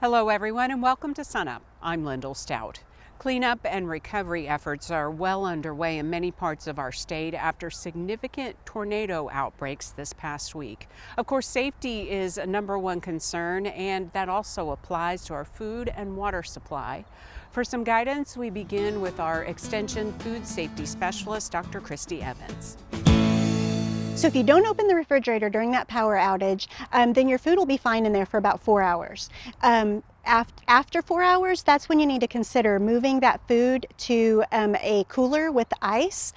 Hello everyone and welcome to SUNUP. I'm Lyndall Stout. Cleanup and recovery efforts are well underway in many parts of our state after significant tornado outbreaks this past week. Of course, safety is a #1 concern, and that also applies to our food and water supply. For some guidance, we begin with our Extension Food Safety Specialist, Dr. Christi Evans. So if you don't open the refrigerator during that power outage, then your food will be fine in there for about 4 hours. After 4 hours, that's when you need to consider moving that food to a cooler with ice,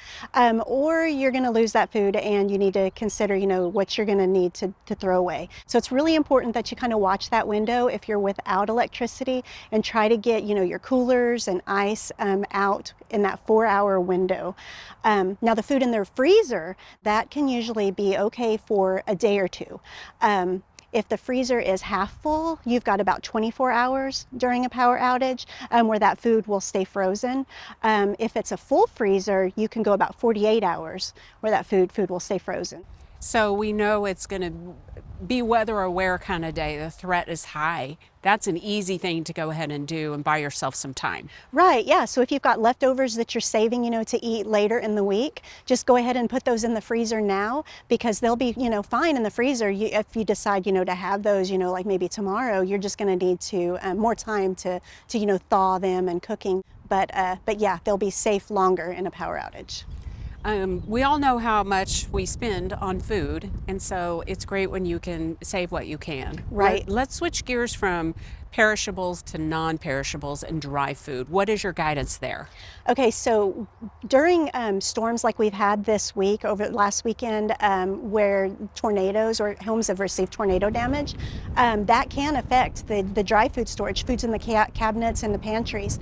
or you're going to lose that food and you need to consider, what you're going to need to throw away. So it's really important that you kind of watch that window if you're without electricity and try to get, your coolers and ice out in that 4-hour window. Now the food in the freezer, that can usually be okay for a day or two. If the freezer is half full, you've got about 24 hours during a power outage where that food will stay frozen. If it's a full freezer, you can go about 48 hours where that food will stay frozen. So we know it's going to be weather aware kind of day. The threat is high. That's an easy thing to go ahead and do and buy yourself some time. Right, yeah. So if you've got leftovers that you're saving, to eat later in the week, just go ahead and put those in the freezer now, because they'll be, fine in the freezer. If you decide, to have those, like maybe tomorrow, you're just going to need to more time to thaw them and cooking. But yeah, they'll be safe longer in a power outage. We all know how much we spend on food, and so it's great when you can save what you can. Right. Let's switch gears from perishables to non-perishables and dry food. What is your guidance there? Okay, so during storms like we've had this week, over last weekend, where tornadoes or homes have received tornado damage, that can affect the dry food storage, foods in the cabinets and the pantries.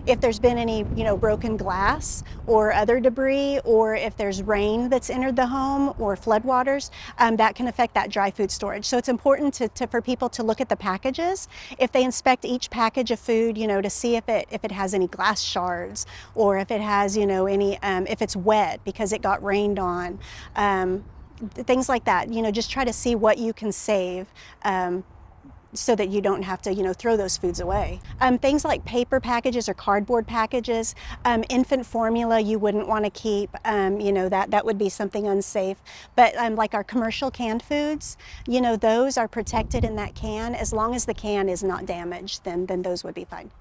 If there's been any, broken glass or other debris, or if there's rain that's entered the home or floodwaters, that can affect that dry food storage. So it's important for people to look at the packages. If they inspect each package of food, to see if it has any glass shards, or if it has, any, if it's wet because it got rained on, things like that. Just try to see what you can save. So that you don't have to, throw those foods away. Things like paper packages or cardboard packages, infant formula you wouldn't want to keep, that would be something unsafe. But like our commercial canned foods, those are protected in that can. As long as the can is not damaged, then those would be fine.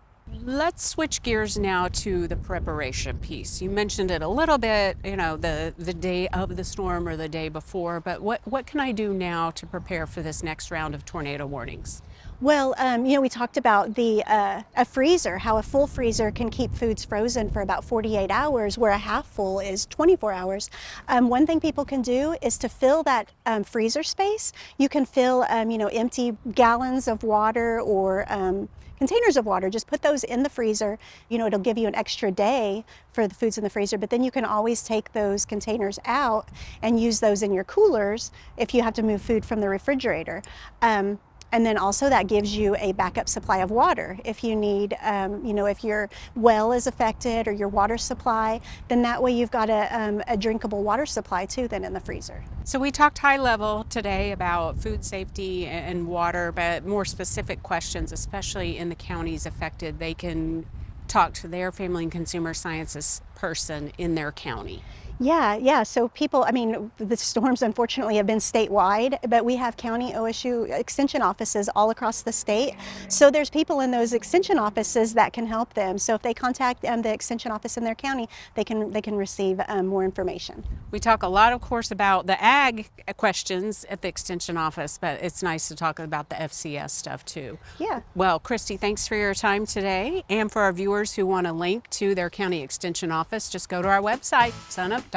Let's switch gears now to the preparation piece. You mentioned it a little bit, the day of the storm or the day before, but what can I do now to prepare for this next round of tornado warnings? Well, we talked about a freezer, how a full freezer can keep foods frozen for about 48 hours, where a half full is 24 hours. One thing people can do is to fill that freezer space. You can fill, empty gallons of water or containers of water. Just put those in the freezer. It'll give you an extra day for the foods in the freezer, but then you can always take those containers out and use those in your coolers if you have to move food from the refrigerator. And then also that gives you a backup supply of water. If you need, if your well is affected or your water supply, then that way you've got a drinkable water supply too then in the freezer. So we talked high level today about food safety and water, but more specific questions, especially in the counties affected, they can talk to their family and consumer sciences person in their county. Yeah. So people, the storms unfortunately have been statewide, but we have county OSU Extension offices all across the state. So there's people in those Extension offices that can help them. So if they contact the Extension office in their county, they can receive more information. We talk a lot, of course, about the ag questions at the Extension office, but it's nice to talk about the FCS stuff too. Yeah. Well, Christi, thanks for your time today. And for our viewers who want a link to their county Extension office, just go to our website, sunup.okstate.edu.